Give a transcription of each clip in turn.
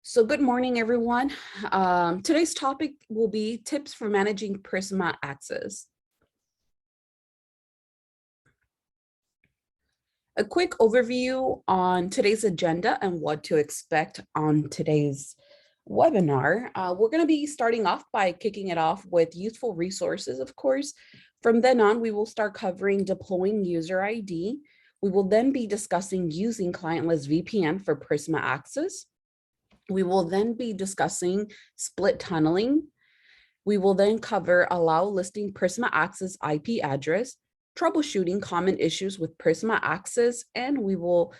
So good morning, everyone. Today's topic will be tips for managing Prisma Access. A quick overview on today's agenda and what to expect on today's webinar. We're going to be starting off by kicking it off with useful resources, of course. From then on, we will start covering deploying user ID. We will then be discussing using Clientless VPN for Prisma Access. We will then be discussing split tunneling. We will then cover allow listing Prisma Access IP address, troubleshooting common issues with Prisma Access, and we will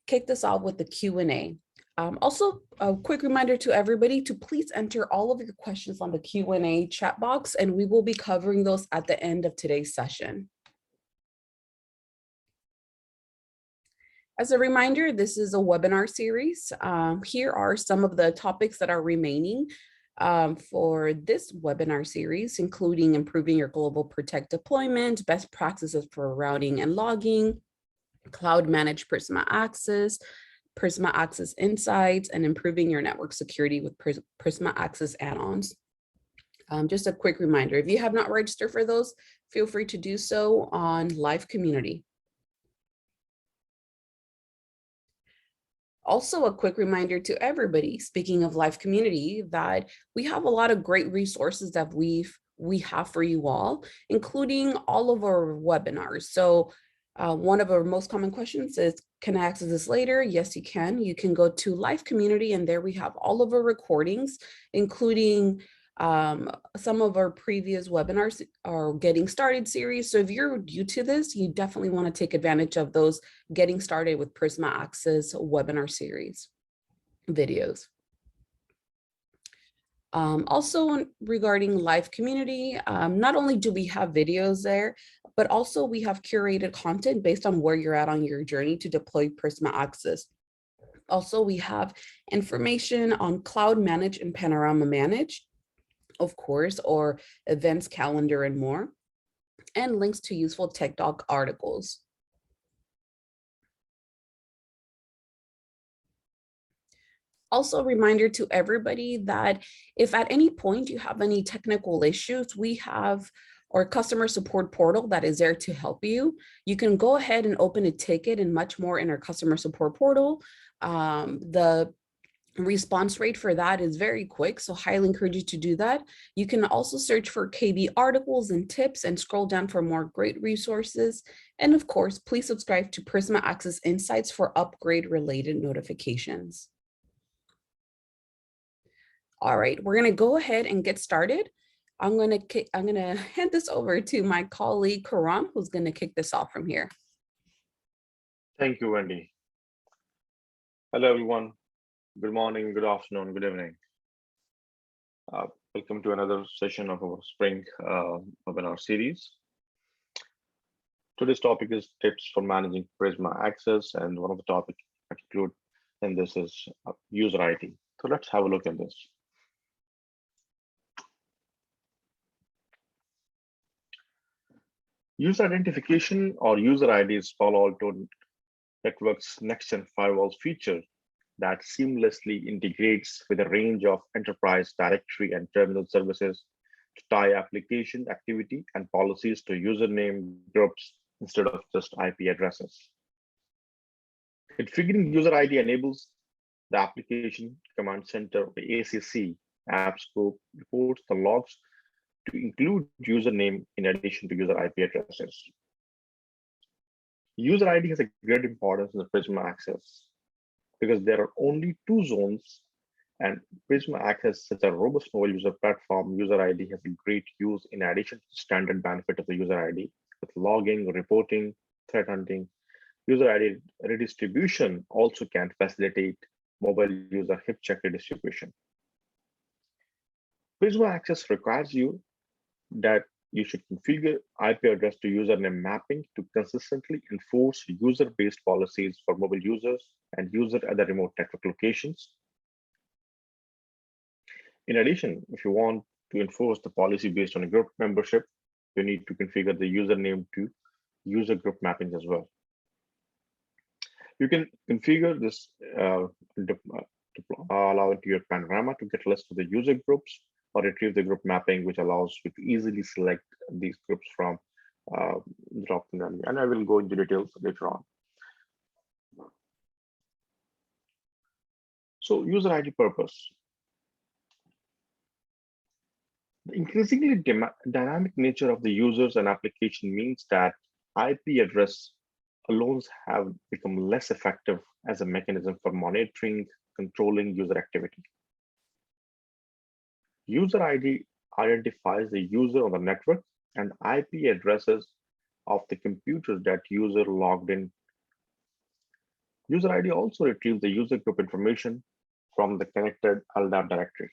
kick this off with the Q&A. Also, a quick reminder to everybody to please enter all of your questions on the Q&A chat box, and we will be covering those at the end of today's session. As a reminder, this is a webinar series. Here are some of the topics that are remaining for this webinar series, including improving your global protect deployment, best practices for routing and logging, cloud managed Prisma Access Insights, and improving your network security with Prisma Access add-ons. Just a quick reminder, if you have not registered for those, feel free to do so on Live Community. Also, a quick reminder to everybody, speaking of Live Community, that we have a lot of great resources that we have for you all, including all of our webinars. So one of our most common questions is, can I access this later? Yes, you can. You can go to Live Community, and there we have all of our recordings, including some of our previous webinars, our Getting Started series. So if you're new to this, you definitely want to take advantage of those Getting Started with Prisma Access webinar series videos. Also regarding Live Community, not only do we have videos there, but also we have curated content based on where you're at on your journey to deploy Prisma Access. Also, we have information on Cloud Manage and Panorama Manage, of course, or events calendar and more, and links to useful Tech Doc articles. Also, a reminder to everybody that if at any point you have any technical issues, we have our customer support portal that is there to help you. You can go ahead and open a ticket and much more in our customer support portal. The response rate for that is very quick, so highly encourage you to do that. You can also search for KB articles and tips and scroll down for more great resources. And of course, please subscribe to Prisma Access Insights for upgrade related notifications. All right, we're going to go ahead and get started. I'm going to hand this over to my colleague Karam, who's going to kick this off from here. Thank you, Wendy. Hello, everyone. Good morning, good afternoon, good evening. Welcome to another session of our spring webinar series. Today's topic is tips for managing Prisma Access, and one of the topics I include in this is user ID. So let's have a look at this. User identification or user ID is Palo Alto Network's next-gen firewall feature that seamlessly integrates with a range of enterprise directory and terminal services to tie application activity and policies to username groups instead of just IP addresses. Configuring user ID enables the application command center, the ACC, app scope, reports the logs to include username in addition to user IP addresses. User ID has a great importance in the Prisma Access because there are only two zones, and Prisma Access is a robust mobile user platform. User ID has a great use in addition to the standard benefit of the user ID with logging, reporting, threat hunting. User ID redistribution also can facilitate mobile user hip check redistribution. Prisma Access requires you that you should configure IP address to username mapping to consistently enforce user-based policies for mobile users and user at the remote network locations. In addition, if you want to enforce the policy based on a group membership, you need to configure the username to user group mappings as well. You can configure this allow into your panorama to get list of the user groups, or retrieve the group mapping, which allows you to easily select these groups from drop-down menu. And I will go into details later on. So user ID purpose. The increasingly dynamic nature of the users and application means that IP address alone have become less effective as a mechanism for monitoring, controlling user activity. User ID identifies the user on the network, and IP addresses of the computer that user logged in. User ID also retrieves the user group information from the connected LDAP directory.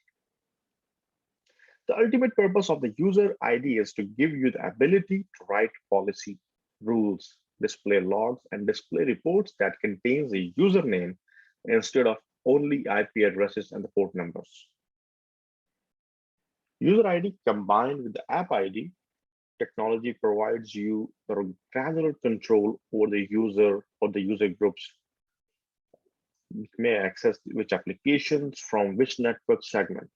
The ultimate purpose of the user ID is to give you the ability to write policy, rules, display logs, and display reports that contains a username instead of only IP addresses and the port numbers. User ID combined with the app ID technology provides you the granular control over the user or the user groups. You may access which applications from which network segment.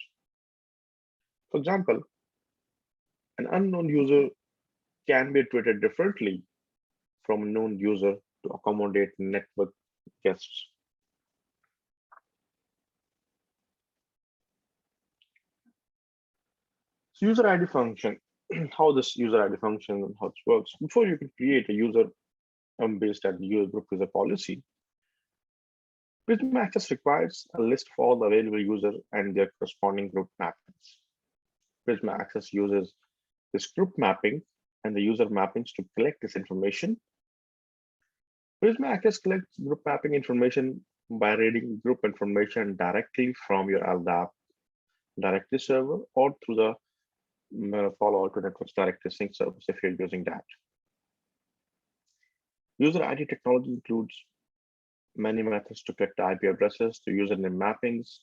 For example, an unknown user can be treated differently from a known user to accommodate network guests. So user ID function, how this user ID function and how it works. Before you can create a user based at the user group user policy, Prisma Access requires a list of all the available users and their corresponding group mappings. Prisma Access uses this group mapping and the user mappings to collect this information. Prisma Access collects group mapping information by reading group information directly from your LDAP directory server or through the follow to networks directory sync service if you're using that. User ID technology includes many methods to collect IP addresses, to username mappings,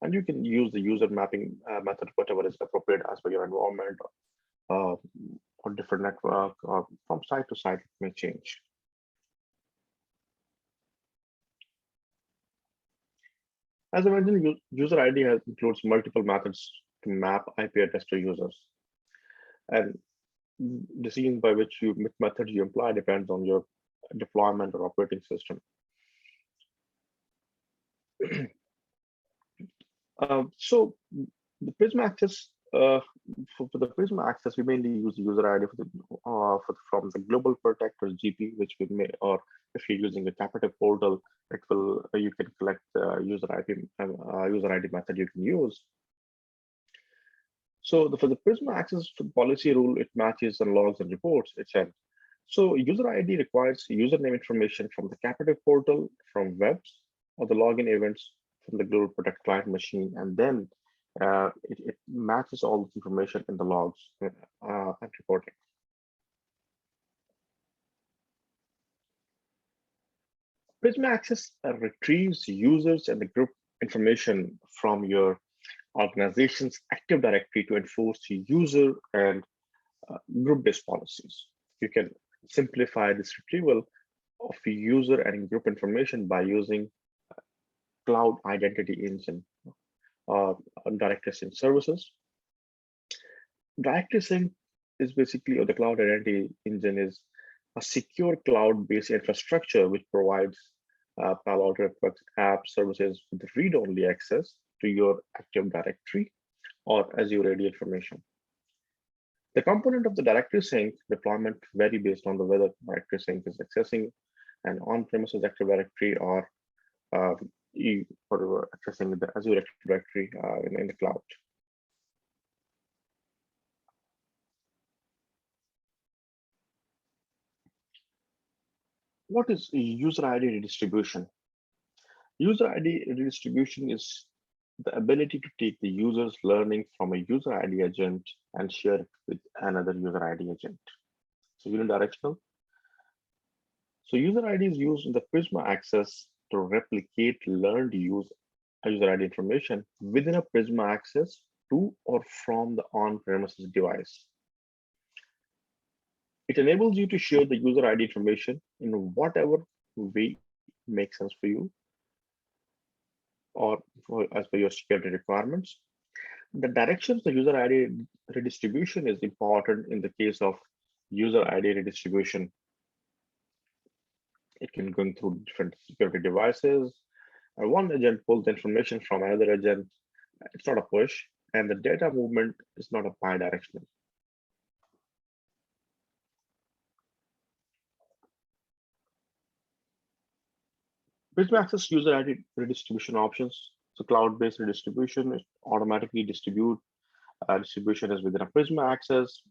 and you can use the user mapping method, whatever is appropriate as per your environment or different network, or from site to site, it may change. As I mentioned, user ID includes multiple methods to map IP address to users. And decision by which method you apply depends on your deployment or operating system. So the Prisma Access, for the Prisma Access, we mainly use the user ID from the global protect or GP, which we may, or if you're using a captive portal, it will you can collect the user ID method you can use. So for the Prisma Access policy rule, it matches and logs and reports, it said. So user ID requires username information from the captive portal, from webs, or the login events from the global protect client machine, and then it matches all this information in the logs and reporting. Prisma Access retrieves users and the group information from your organization's Active Directory to enforce user and group-based policies. You can simplify this retrieval of user and group information by using Cloud Identity Engine Directory Sync services. Directory Sync is basically, or the Cloud Identity Engine is a secure cloud-based infrastructure which provides Palo Alto Networks app services with read-only access to your Active Directory or Azure AD information. The component of the directory sync deployment vary based on whether directory sync is accessing an on-premises Active Directory or accessing the Azure Active Directory in the cloud. What is user ID redistribution? User ID redistribution is the ability to take the user's learning from a user ID agent and share it with another user ID agent. So unidirectional. So user ID is used in the Prisma Access to replicate learned user ID information within a Prisma Access to or from the on-premises device. It enables you to share the user ID information in whatever way makes sense for you. or as per your security requirements. The directions the user ID redistribution is important in the case of user ID redistribution. It can go through different security devices. One agent pulls the information from another agent. It's not a push, and the data movement is not a bidirectional. Prisma Access user ID redistribution options. So cloud-based redistribution is automatically distribution is within a Prisma Access.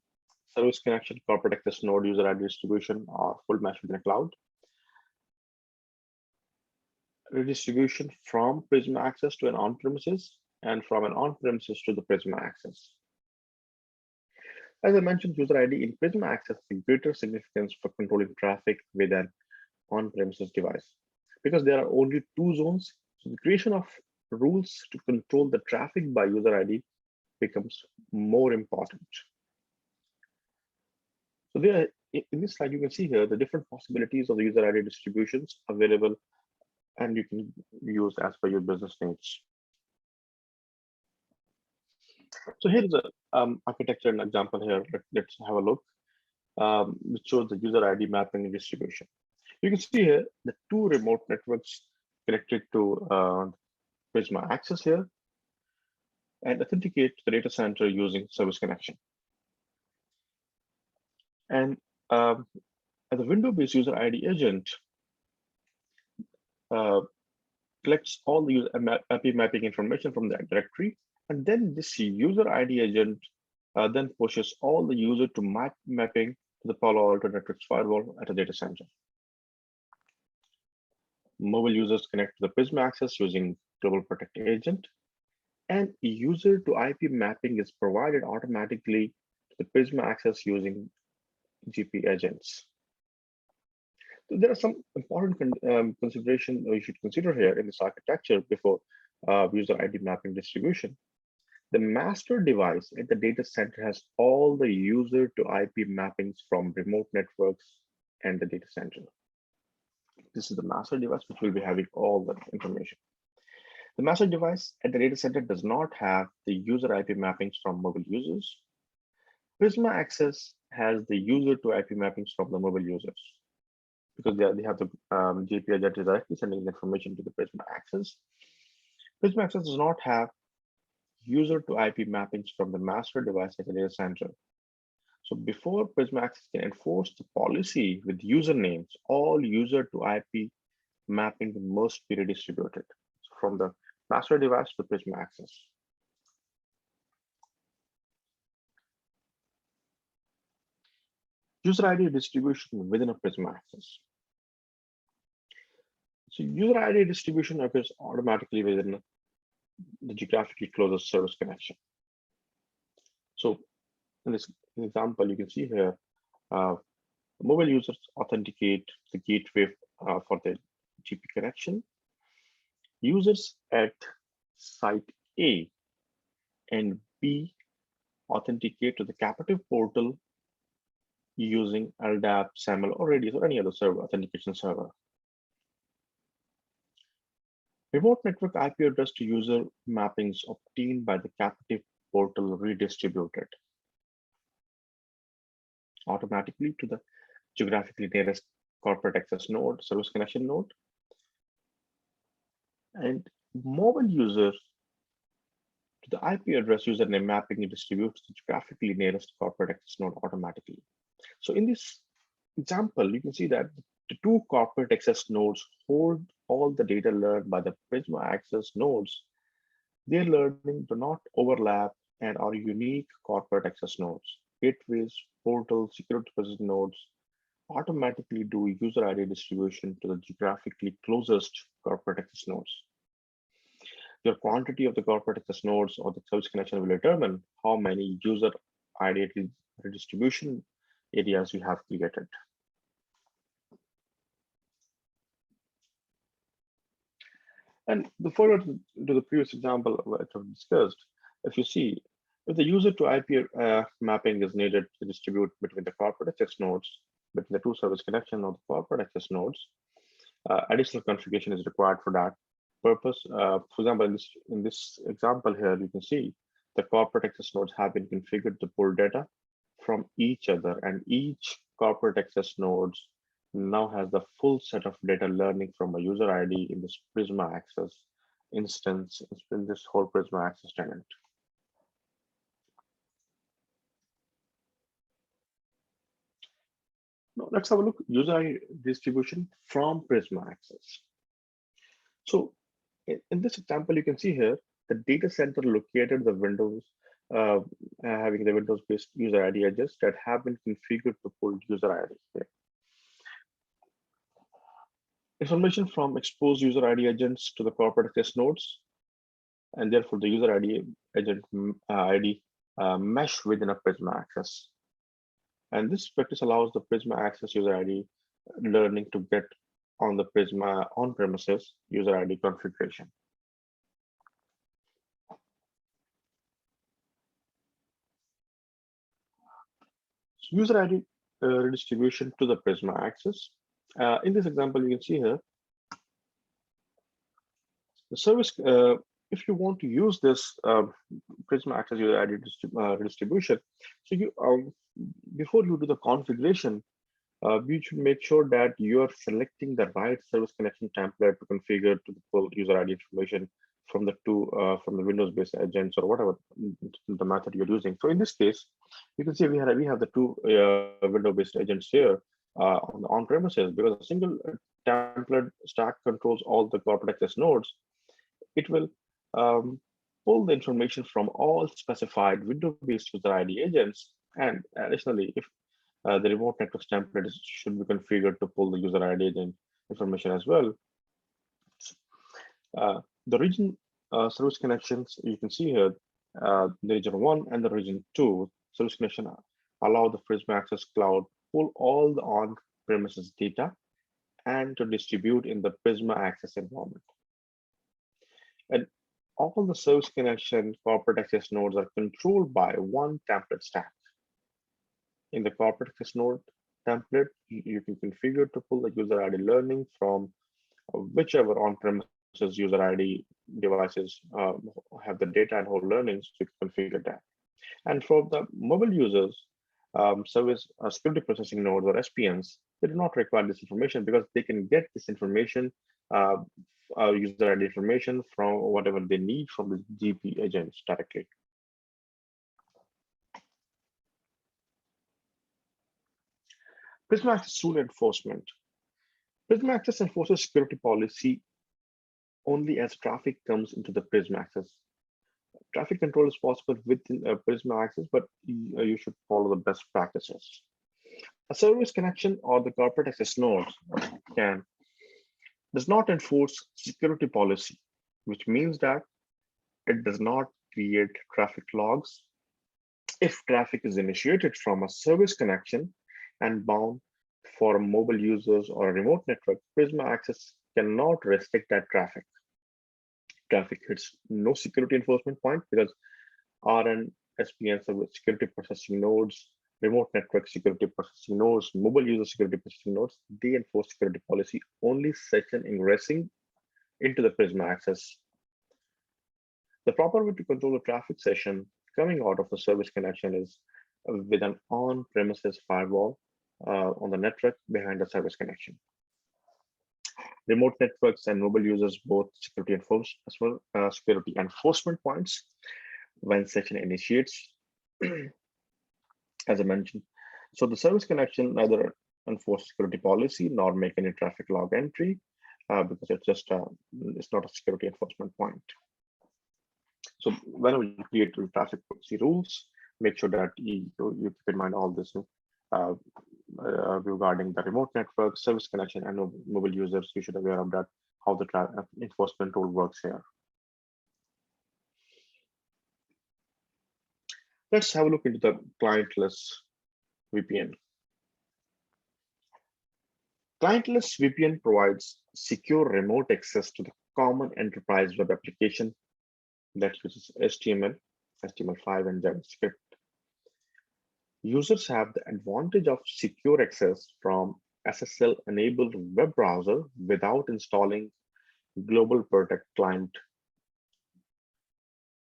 Service connection, corporate access node user ID distribution or full mesh within a cloud. Redistribution from Prisma Access to an on-premises and from an on-premises to the Prisma Access. As I mentioned, user ID in Prisma Access has greater significance for controlling traffic with an on-premises device because there are only two zones. So the creation of rules to control the traffic by user ID becomes more important. So there, in this slide, you can see here the different possibilities of the user ID distributions available, and you can use as per your business needs. So here's a architecture and example here. Let's have a look, which shows the user ID mapping and distribution. You can see here the two remote networks connected to Prisma Access here and authenticate the data center using service connection. And as a window-based user ID agent, collects all the user IP mapping information from that directory, and then this user ID agent then pushes all the user to mapping to the Palo Alto Networks firewall at a data center. Mobile users connect to the Prisma Access using Global Protect agent, and user to IP mapping is provided automatically to the Prisma Access using GP agents. So there are some important consideration we should consider here in this architecture before user ID mapping distribution. The master device at the data center has all the user to IP mappings from remote networks and the data center. This is the master device, which will be having all the information. The master device at the data center does not have the user IP mappings from mobile users. Prisma Access has the user to IP mappings from the mobile users because they have the GP agent directly sending the information to the Prisma Access. Prisma Access does not have user to IP mappings from the master device at the data center. So before Prisma Access can enforce the policy with usernames, all user to IP mapping must be redistributed from the master device to Prisma Access. User ID distribution within a Prisma Access. So user ID distribution occurs automatically within the geographically closest service connection. So in this example, you can see here, mobile users authenticate the gateway for the GP connection. Users at site A and B authenticate to the captive portal using LDAP, SAML, or Radius, or any other server authentication server. Remote network IP address to user mappings obtained by the captive portal redistributed automatically to the geographically nearest corporate access node, service connection node. And mobile users to the IP address username mapping distributes the geographically nearest corporate access node automatically. So in this example, you can see that the two corporate access nodes hold all the data learned by the Prisma Access nodes. Their learning do not overlap and are unique corporate access nodes. Gateways, portals, security deposit nodes automatically do user ID distribution to the geographically closest corporate access nodes. Your quantity of the corporate access nodes or the service connection will determine how many user ID redistribution areas you have created. And the further to the previous example which I've discussed, if you see, if the user to IP mapping is needed to distribute between the corporate access nodes, between the two service connection or the corporate access nodes, additional configuration is required for that purpose. For example, in this example here, you can see the corporate access nodes have been configured to pull data from each other, and each corporate access nodes now has the full set of data learning from a user ID in this Prisma Access instance, in this whole Prisma Access tenant. Now let's have a look user ID distribution from Prisma Access. So in this example, you can see here the data center located the Windows, having the Windows-based user ID edges that have been configured to pull user ID. Okay. Information from exposed user ID agents to the corporate access nodes, and therefore the user ID agent ID mesh within a Prisma Access. And this practice allows the Prisma Access user ID learning to get on the Prisma on-premises user ID configuration. So user ID redistribution to the Prisma Access. In this example, you can see here, the service, if you want to use this Prisma Access user ID redistribution, so you before you do the configuration, you should make sure that you are selecting the right service connection template to configure to the full user ID information from the from the Windows-based agents or whatever the method you're using. So in this case, you can see we have the two Windows-based agents here on premises, because a single template stack controls all the corporate access nodes. It will pull the information from all specified Windows-based user ID agents, and additionally, if the remote networks template should be configured to pull the user ID agent information as well. The region service connections you can see here, the region 1 and the region 2 service connection allow the Prisma Access Cloud pull all the on-premises data and to distribute in the Prisma Access environment. And all the service connection corporate access nodes are controlled by one template stack. In the corporate access node template, you can configure to pull the user ID learning from whichever on-premises user ID devices have the data and whole learnings, so you can configure that. And for the mobile users, service security processing nodes or SPNs, they do not require this information because they can get this information, user ID information from whatever they need from the GP agents directly. Prisma Access rule enforcement. Prisma Access enforces security policy only as traffic comes into the Prisma Access. Traffic control is possible within Prisma Access, but you should follow the best practices. A service connection or the corporate access node does not enforce security policy, which means that it does not create traffic logs. If traffic is initiated from a service connection and bound for mobile users or a remote network, Prisma Access cannot restrict that traffic. Traffic hits no security enforcement point because RN, SPN security processing nodes, remote network security processing nodes, mobile user security processing nodes, they enforce security policy only session ingressing into the Prisma Access. The proper way to control the traffic session coming out of the service connection is with an on-premises firewall on the network behind the service connection. Remote networks and mobile users both security enforcement points when session initiates, as I mentioned. So the service connection neither enforce security policy nor make any traffic log entry because it's just it's not a security enforcement point. So whenever you create traffic policy rules, make sure that you keep in mind all this regarding the remote network, service connection, and mobile users. You should be aware of that, how the enforcement rule works here. Let's have a look into the clientless VPN. Clientless VPN provides secure remote access to the common enterprise web application that uses HTML, HTML5, and JavaScript. Users have the advantage of secure access from SSL-enabled web browser without installing global protect client.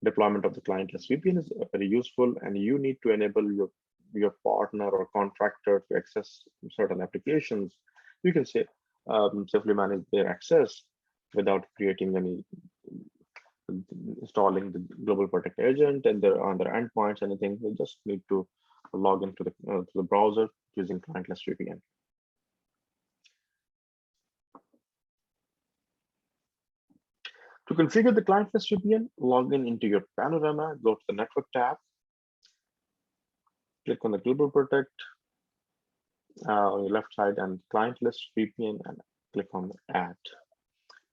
Deployment of the clientless VPN is very useful, and you need to enable your partner or contractor to access certain applications. You can say safely manage their access without creating any installing the global protect agent and their on their endpoints, anything. They just need to log into the browser using clientless VPN. To configure the clientless VPN, log into your panorama, go to the network tab, click on the global protect on the left side and clientless VPN, and click on add.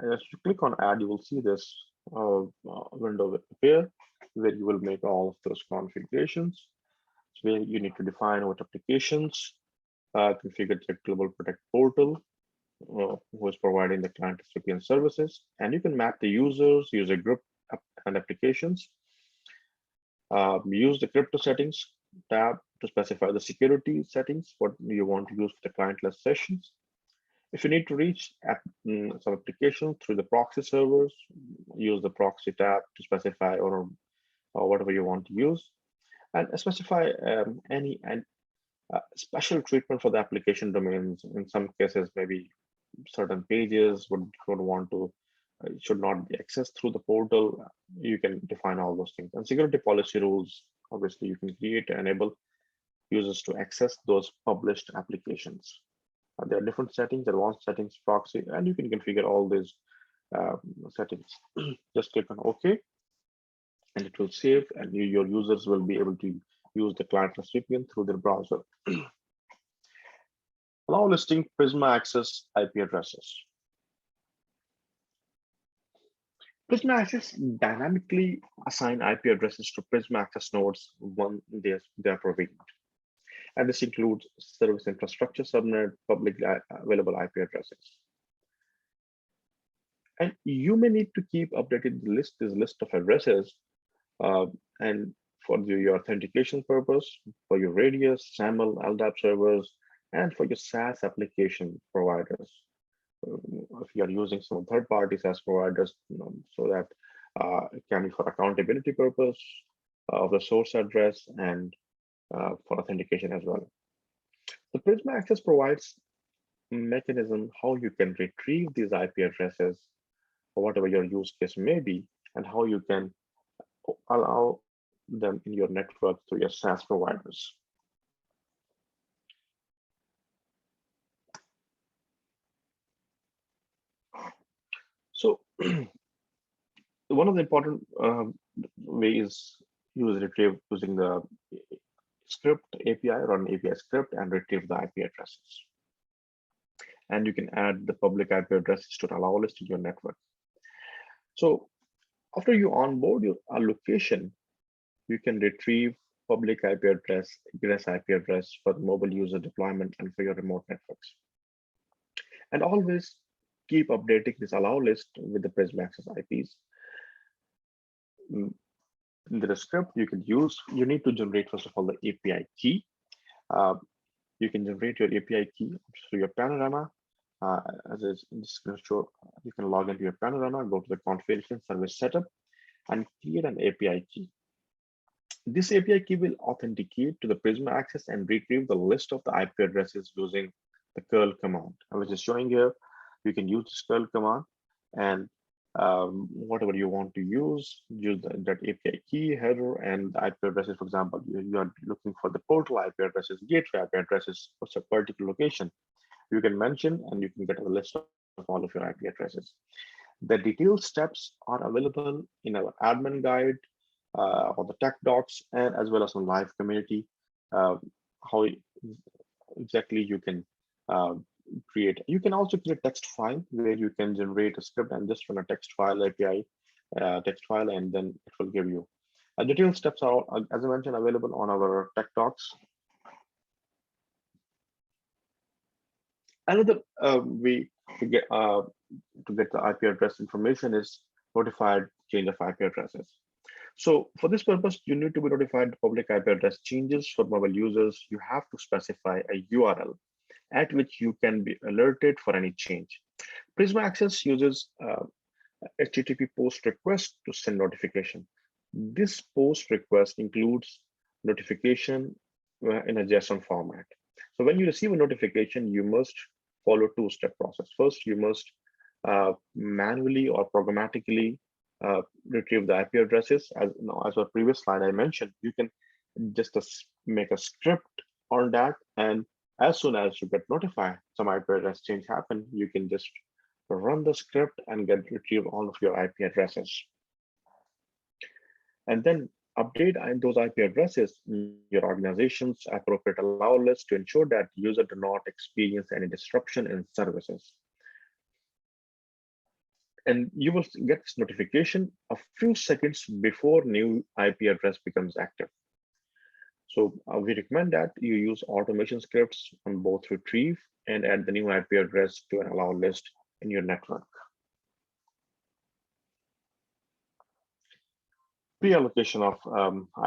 And as you click on add, you will see this window appear where you will make all of those configurations. So where you need to define what applications, configure the global protect portal, who is providing the client VPN services, and you can map the users, user group, and applications. Use the crypto settings tab to specify the security settings, what you want to use for the clientless sessions. If you need to reach some application through the proxy servers, use the proxy tab to specify or whatever you want to use, and specify any special treatment for the application domains. In some cases, maybe certain pages would want to should not be accessed through the portal. You can define all those things. And security policy rules, obviously, you can create and enable users to access those published applications. There are different settings, advanced settings, proxy, and you can configure all these settings. Just click on OK, and it will save, and your users will be able to use the clientless VPN through their browser. Now listing Prisma Access IP addresses. Prisma Access dynamically assign IP addresses to Prisma Access nodes when they are provisioned. And this includes service infrastructure subnet, publicly available IP addresses. And you may need to keep updating this list of addresses and for your authentication purpose, for your Radius, SAML, LDAP servers, and for your SaaS application providers. If you are using some third-party SaaS providers, so that it can be for accountability purpose of the source address and for authentication as well. The Prisma Access provides a mechanism how you can retrieve these IP addresses or whatever your use case may be, and how you can allow them in your network through your SaaS providers. So one of the important ways you retrieve using the script API, run API script and retrieve the IP addresses. And you can add the public IP addresses to an allow list in your network. So after you onboard your allocation, you can retrieve public IP address, egress IP address for the mobile user deployment and for your remote networks. And always keep updating this allow list with the Prisma Access IPs. In the script you could use, you need to generate, first of all, the API key. You can generate your API key through your panorama. As is going to show, you can log into your panorama, go to the configuration service setup, and create an API key. This API key will authenticate to the Prisma Access and retrieve the list of the IP addresses using the curl command. I was just showing here, you can use this curl command, and whatever you want to use that API key, header, and the IP addresses. For example, you are looking for the portal IP addresses, gateway IP addresses for a particular location. You can mention, and you can get a list of all of your IP addresses. The detailed steps are available in our admin guide, on the tech docs, and as well as on live community, how exactly you can create. You can also create a text file where you can generate a script and just run a text file API, text file, and then it will give you. Detailed steps are, as I mentioned, available on our tech docs. Another way to get the IP address information is notified change of IP addresses. So for this purpose, you need to be notified public IP address changes for mobile users. You have to specify a URL at which you can be alerted for any change. Prisma Access uses HTTP post request to send notification. This post request includes notification in a JSON format. So when you receive a notification, you must follow two-step process. First, you must manually or programmatically retrieve the IP addresses. As our previous slide I mentioned, you can just make a script on that, and as soon as you get notified some IP address change happen, you can just run the script and retrieve all of your IP addresses, and then update those IP addresses in your organization's appropriate allow list to ensure that user do not experience any disruption in services. And you will get this notification a few seconds before new IP address becomes active. So we recommend that you use automation scripts on both retrieve and add the new IP address to an allow list in your network. Pre-allocation of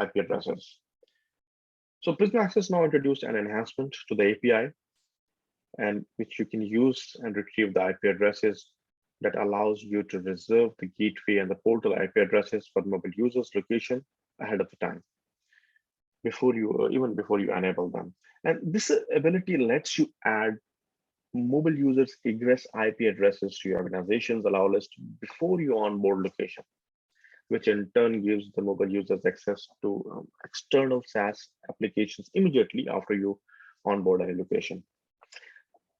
IP addresses. So Prisma Access now introduced an enhancement to the API, and which you can use and retrieve the IP addresses that allows you to reserve the gateway and the portal IP addresses for mobile users' location ahead of the time, even before you enable them. And this ability lets you add mobile users' egress IP addresses to your organization's allow list before you onboard location, which in turn gives the mobile users access to external SaaS applications immediately after you onboard any location.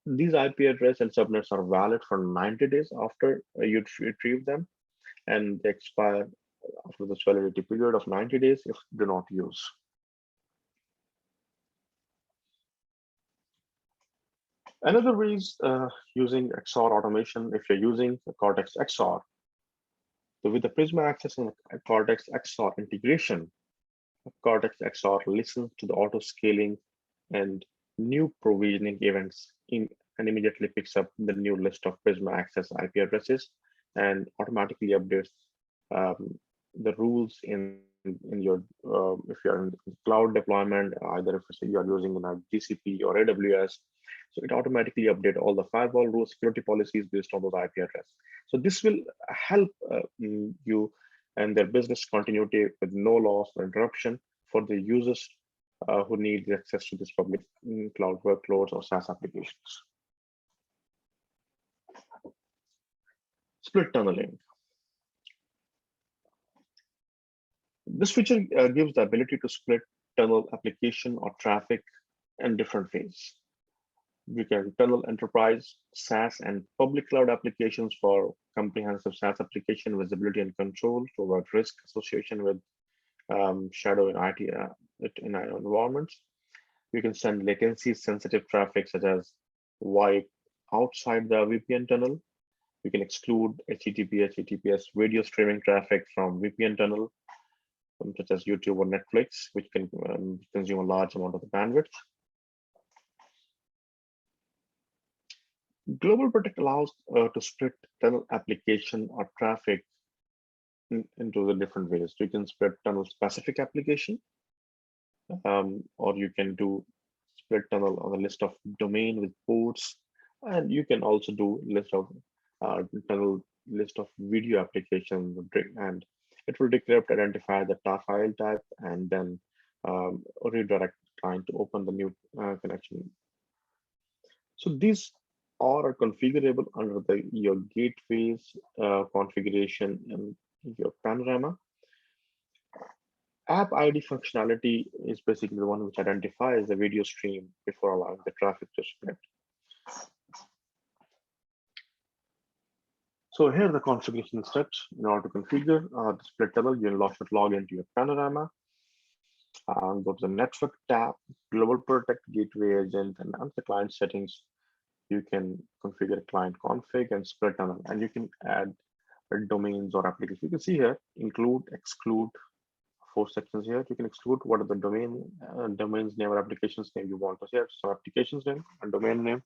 These IP address and subnets are valid for 90 days after you retrieve them, and they expire after this validity period of 90 days if do not use. Another way is using XR automation. If you're using the Cortex XR, so with the Prisma Access and Cortex XR integration, Cortex XR listens to the auto scaling and new provisioning events and immediately picks up the new list of Prisma Access IP addresses and automatically updates the rules in your if you're in cloud deployment, either if you're using a GCP or AWS. So it automatically update all the firewall rules, security policies based on those IP address. So this will help you and their business continuity with no loss or interruption for the users who need access to this public cloud workloads or SaaS applications. Split tunneling. This feature gives the ability to split tunnel application or traffic in different ways. You can tunnel enterprise, SaaS, and public cloud applications for comprehensive SaaS application visibility and control to avoid risk association with shadow in IT in our environments. You can send latency-sensitive traffic such as VoIP outside the VPN tunnel. You can exclude HTTP, HTTPS video streaming traffic from VPN tunnel, such as YouTube or Netflix, which can consume a large amount of the bandwidth. Global Protect allows to split tunnel application or traffic into the different ways. So you can split tunnel specific application, or you can do split tunnel on a list of domain with ports, and you can also do list of tunnel list of video applications, and it will decrypt, identify the file type, and then redirect client to open the new connection. So these are configurable under your gateways configuration in your panorama. App ID functionality is basically the one which identifies the video stream before allowing the traffic to split. So here are the configuration steps. In order to configure the split tunnel, you should log into your panorama. Go to the network tab, Global Protect Gateway Agent, and under the client settings, you can configure client config and split tunnel, and you can add domains or applications. You can see here, include, exclude, 4 sections here. You can exclude what are the domains name or applications name you want to share. So applications name and domain name.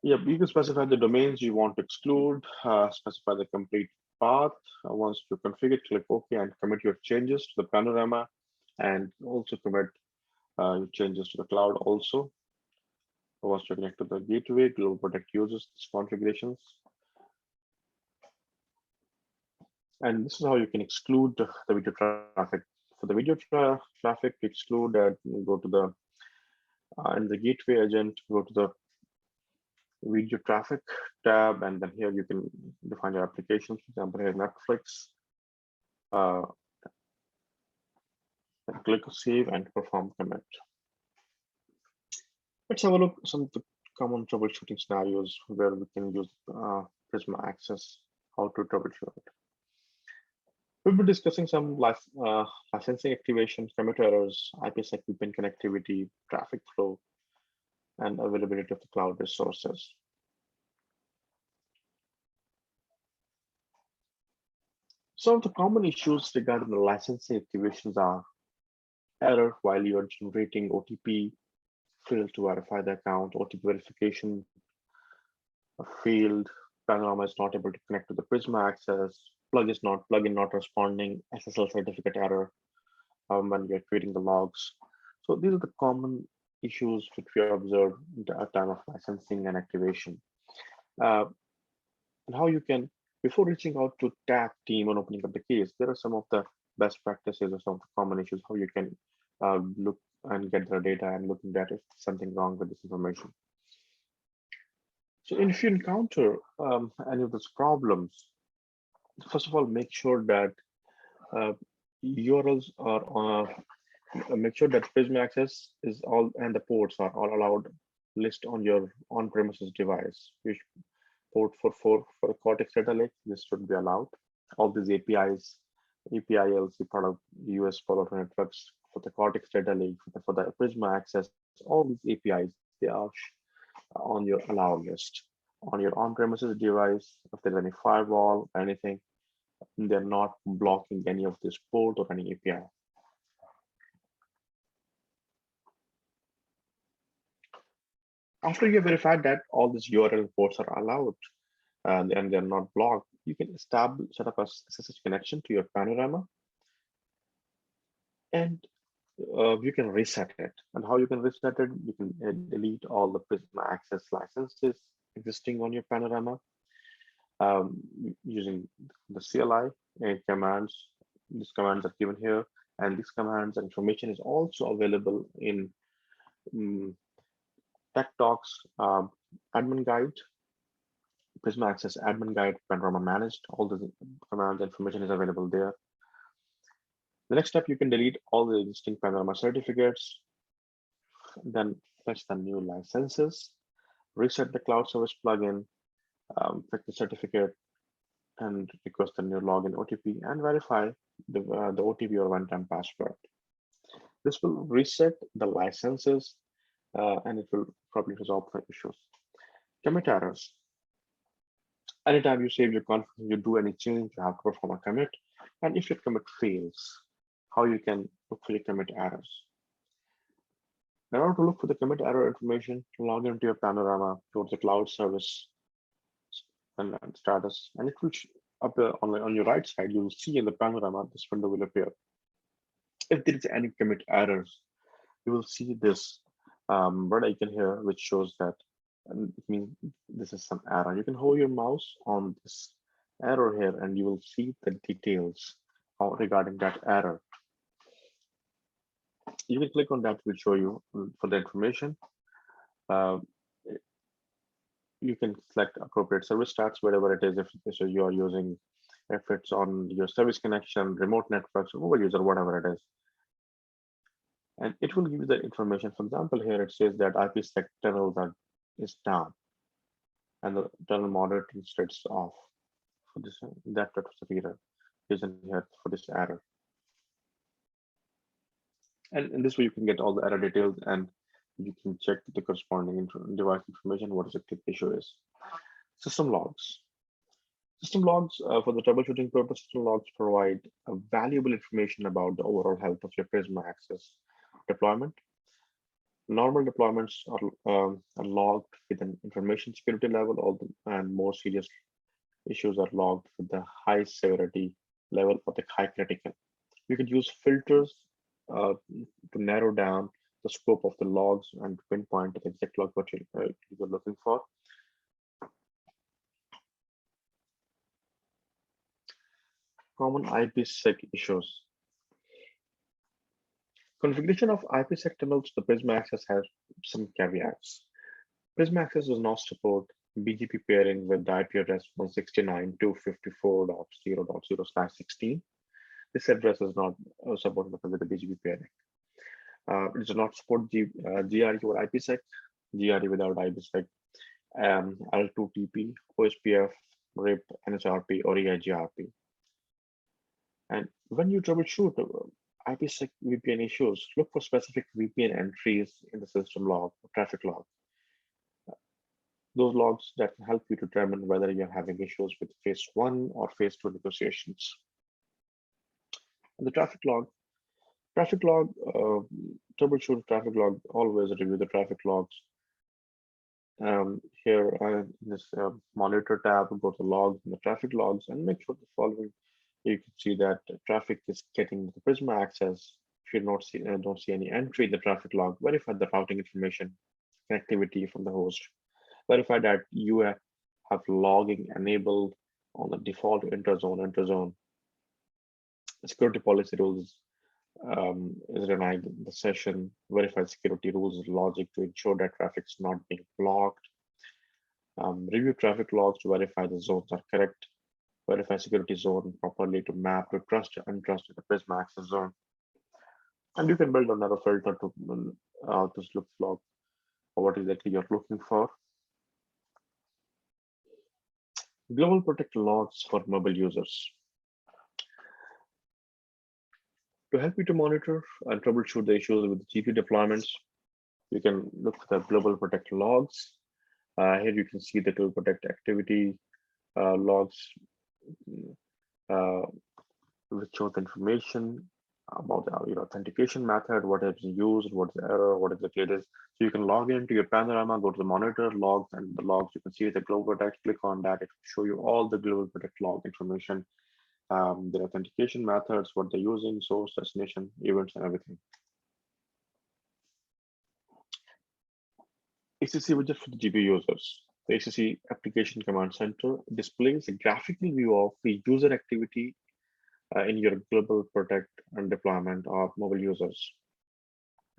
Yep, you can specify the domains you want to exclude, specify the complete path. Once you configure, click OK and commit your changes to the panorama, and also commit changes to the cloud also. Once you connect to the gateway, Global Protect uses these configurations. And this is how you can exclude the video traffic. For the video traffic, to exclude that, go to the in the gateway agent, go to the video traffic tab, and then here you can define your applications. For example, here Netflix. Click Save and perform commit. Let's have a look at some of the common troubleshooting scenarios where we can use Prisma Access, how to troubleshoot it. We'll be discussing some licensing activation, commit errors, IPsec VPN connectivity, traffic flow, and availability of the cloud resources. Some of the common issues regarding the licensing activations are error while you are generating OTP, failed to verify the account, OTP verification failed, Panorama is not able to connect to the Prisma Access, plugin not responding, SSL certificate error when you're creating the logs. So these are the common issues which we observe at time of licensing and activation. And how you can, before reaching out to TAC team and opening up the case, there are some of the best practices or some of the common issues, how you can look and get the data and looking at if something wrong with this information. So if you encounter any of those problems, first of all, make sure that URLs are make sure that Prisma Access is all and the ports are all allowed list on your on-premises device. Which port for a Cortex data lake, this should be allowed. All these APIs, API-LC part of US Palo Alto networks for the Cortex data lake, for the Prisma Access, all these APIs, they are on your allowed list. On your on-premises device, if there's any firewall, anything, they're not blocking any of this port or any API. After you verified that all these URL ports are allowed and they're not blocked, you can set up a SSH connection to your Panorama, and you can reset it. And how you can reset it? You can delete all the Prisma Access licenses existing on your Panorama using the CLI commands. These commands are given here, and these commands and information is also available in Tech Talks admin guide, Prisma Access admin guide, Panorama managed. All the commands information is available there. The next step, you can delete all the existing Panorama certificates, then fetch the new licenses, reset the cloud service plugin, fetch the certificate, and request the new login OTP and verify the OTP or one-time password. This will reset the licenses and it will probably resolve the issues. Commit errors. Anytime you save your config, you do any change, you have to perform a commit. And if your commit fails, how you can look for your commit errors. In order to look for the commit error information, log into your Panorama, go to the cloud service and status, and it will appear on your right side. You will see in the Panorama, this window will appear. If there is any commit errors, you will see this red icon here, which shows that it means this is some error. You can hold your mouse on this error here, and you will see the details regarding that error. You can click on that, will show you for the information. You can select appropriate service stats, whatever it is, if you are using, if it's on your service connection, remote networks, mobile user, whatever it is. And it will give you the information. For example, here it says that IPsec tunnel is down and the tunnel monitoring states off. For this, that reader isn't here for this error. And in this way, you can get all the error details and you can check the corresponding device information, what is the issue is. System logs. System logs, for the troubleshooting purpose, system logs provide valuable information about the overall health of your Prisma Access deployment. Normal deployments are logged with an information security level, and more serious issues are logged with the high severity level or the high critical. You could use filters to narrow down the scope of the logs and pinpoint the exact log what you're looking for. Common IPsec issues. Configuration of IPsec tunnels to Prisma Access has some caveats. Prisma Access does not support BGP pairing with the IP address 169.254.0.0/16. This address is not supported with the BGP pairing. It does not support GRE or IPsec, GRE without IPsec, L2TP, OSPF, RIP, NSRP, or EIGRP. And when you troubleshoot IPsec VPN issues, look for specific VPN entries in the system log or traffic log. Those logs that can help you determine whether you're having issues with phase 1 or phase 2 negotiations. And the traffic log, troubleshoot traffic log, always review the traffic logs. Here in this monitor tab, go to logs and the traffic logs and make sure the following. You can see that traffic is getting the Prisma access. If you don't see any entry in the traffic log, verify the routing information, connectivity from the host. Verify that you have logging enabled on the default interzone. Security policy rules is denied in the session. Verify security rules logic to ensure that traffic is not being blocked. Review traffic logs to verify the zones are correct. Verify security zone properly to map to trusted and untrusted the Prisma access zone. And you can build another filter to this looks log or what exactly you're looking for. Global Protect logs for mobile users. To help you to monitor and troubleshoot the issues with GPU deployments, you can look for the Global Protect logs. Here you can see the Global Protect activity logs, which show the information about your authentication method, what has been used, what is the error, what is the latest. So you can log into your panorama, go to the monitor logs, and the logs. You can see the Global Protect. Click on that; it will show you all the Global Protect log information, the authentication methods, what they're using, source, destination, events, and everything. ACC widget for the GPU users. The ACC Application Command Center displays a graphical view of the user activity in your Global Protect and deployment of mobile users.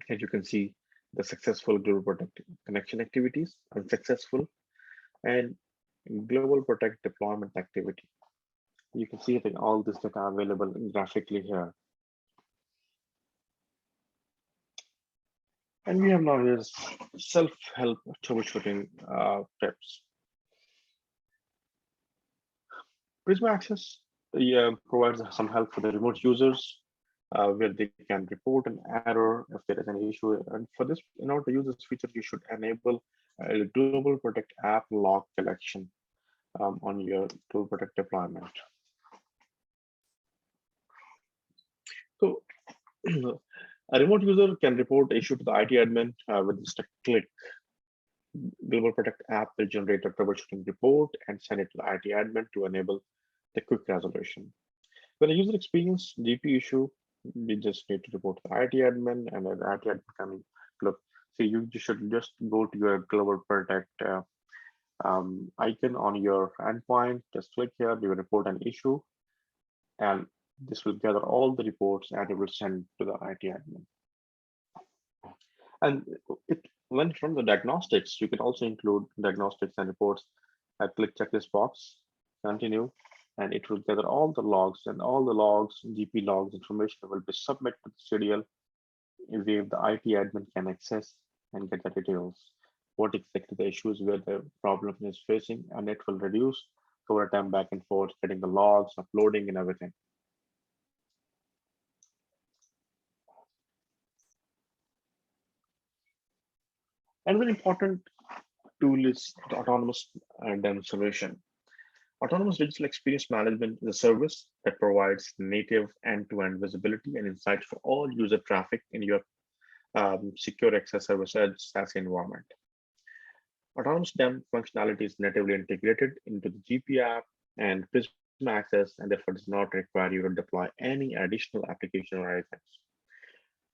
Here you can see the successful Global Protect connection activities, unsuccessful, and Global Protect deployment activity. You can see that all this data available graphically here. And we have now here self-help troubleshooting tips. Prisma Access provides some help for the remote users where they can report an error if there is an issue. And for this, in order to use this feature, you should enable a Global Protect app log collection on your Global Protect deployment. So a remote user can report issue to the IT admin with just a click. Global Protect app will generate a troubleshooting report and send it to the IT admin to enable the quick resolution. When a user experiences GPU issue, we just need to report to the IT admin, and the IT admin can look. So you should just go to your Global Protect icon on your endpoint. Just click here. You will report an issue, and this will gather all the reports and it will send to the IT admin. And when from the diagnostics, you can also include diagnostics and reports. Click check this box, continue, and it will gather all the logs, and all the logs, GP logs information will be submitted to the CDL where the IT admin can access and get the details. What exactly the issues where the problem is facing, and it will reduce over time back and forth, getting the logs, uploading, and everything. And very important tool is the autonomous demonstration. Autonomous digital experience management is a service that provides native end-to-end visibility and insights for all user traffic in your secure access service edge SaaS environment. Autonomous DEM functionality is natively integrated into the GP app and Prisma Access, and therefore does not require you to deploy any additional application or items.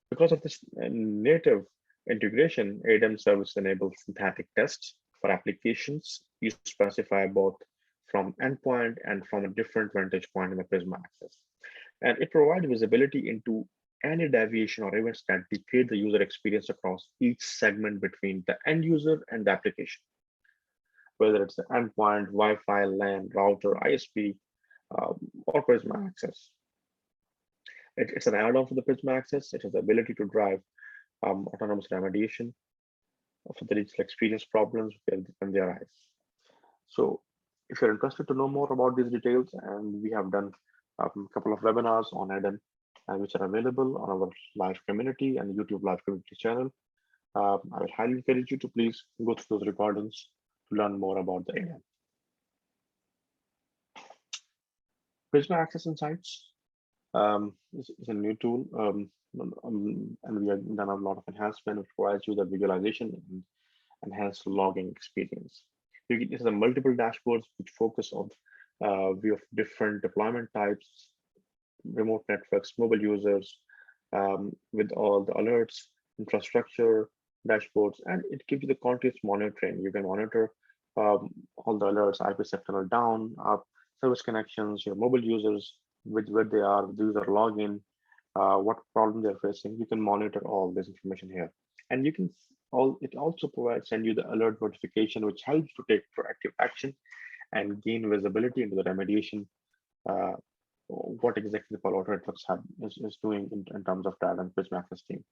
Because of this native integration, ADM service enables synthetic tests for applications. You specify both from endpoint and from a different vantage point in the Prisma Access. And it provides visibility into any deviation or events that dictate the user experience across each segment between the end user and the application, whether it's the endpoint, Wi-Fi, LAN, router, ISP, or Prisma Access. It's an add-on for the Prisma Access. It has the ability to drive autonomous remediation for the digital experience problems when they arise. So if you're interested to know more about these details, and we have done a couple of webinars on ADM, which are available on our live community and YouTube live community channel. I would highly encourage you to please go through those recordings to learn more about the ADM. Prisma Access Insights is a new tool, and we have done a lot of enhancement, which provides you the visualization and enhanced logging experience. It has multiple dashboards which focus on view of different deployment types, remote networks, mobile users, with all the alerts, infrastructure, dashboards, and it gives you the continuous monitoring. You can monitor all the alerts, IP sector down, up, service connections, your mobile users, where they are, the user login, what problem they're facing. You can monitor all this information here. And you can it also provides send you the alert notification, which helps to take proactive action and gain visibility into the remediation, what exactly the Palo Alto Networks is doing in terms of data and Prisma Access team.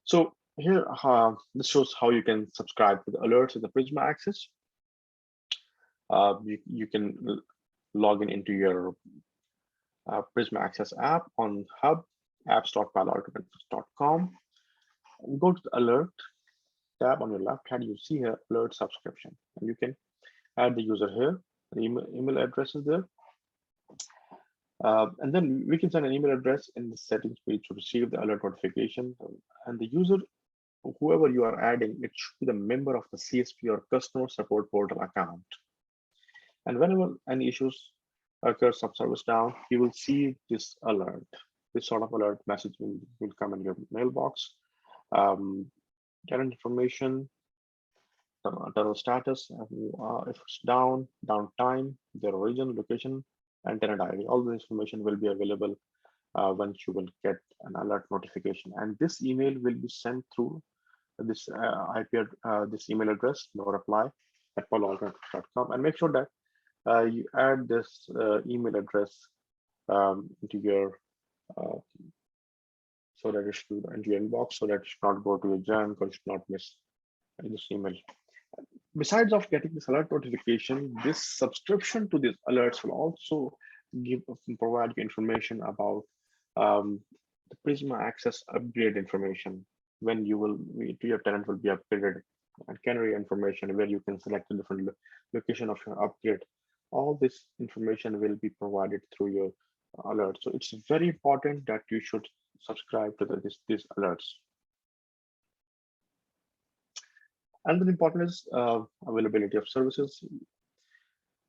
So here, this shows how you can subscribe to the alerts in the Prisma Access. You can log into your Prisma Access app on hub, apps.paloaltonetworks.com. Go to the alert tab on your left hand. You see here alert subscription, and you can add the user here. The email address is there. And then we can send an email address in the settings page to receive the alert notification. And the user, whoever you are adding, it should be the member of the CSP or customer support portal account. And whenever any issues occur, some service down, you will see this alert. This sort of alert message will come in your mailbox. Current information, tunnel status, if it's down, downtime, their origin, location, and tenant ID. All the information will be available once you will get an alert notification. And this email will be sent through this this email address, no reply at paloaltonetworks.com. And make sure that you add this email address into your so that it should into your inbox, so that it should not go to your junk or should not miss this email. Besides of getting this alert notification, this subscription to these alerts will also provide you information about the Prisma Access upgrade information. When you will to your tenant will be upgraded, and canary information where you can select a different location of your upgrade. All this information will be provided through your alert. So it's very important that you should subscribe to these alerts. And then important is availability of services.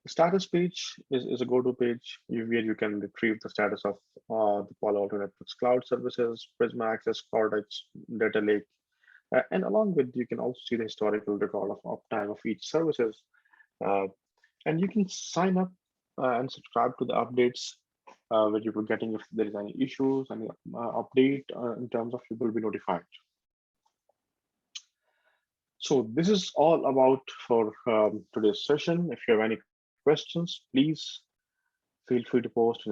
The status page is a go-to page where you can retrieve the status of the Palo Alto Networks cloud services, Prisma Access, Cortex, Data Lake, and along with you can also see the historical record of uptime of each services. And you can sign up and subscribe to the updates where you will getting if there is any issues, any update in terms of you will be notified. So this is all about for today's session. If you have any questions, please feel free to post in the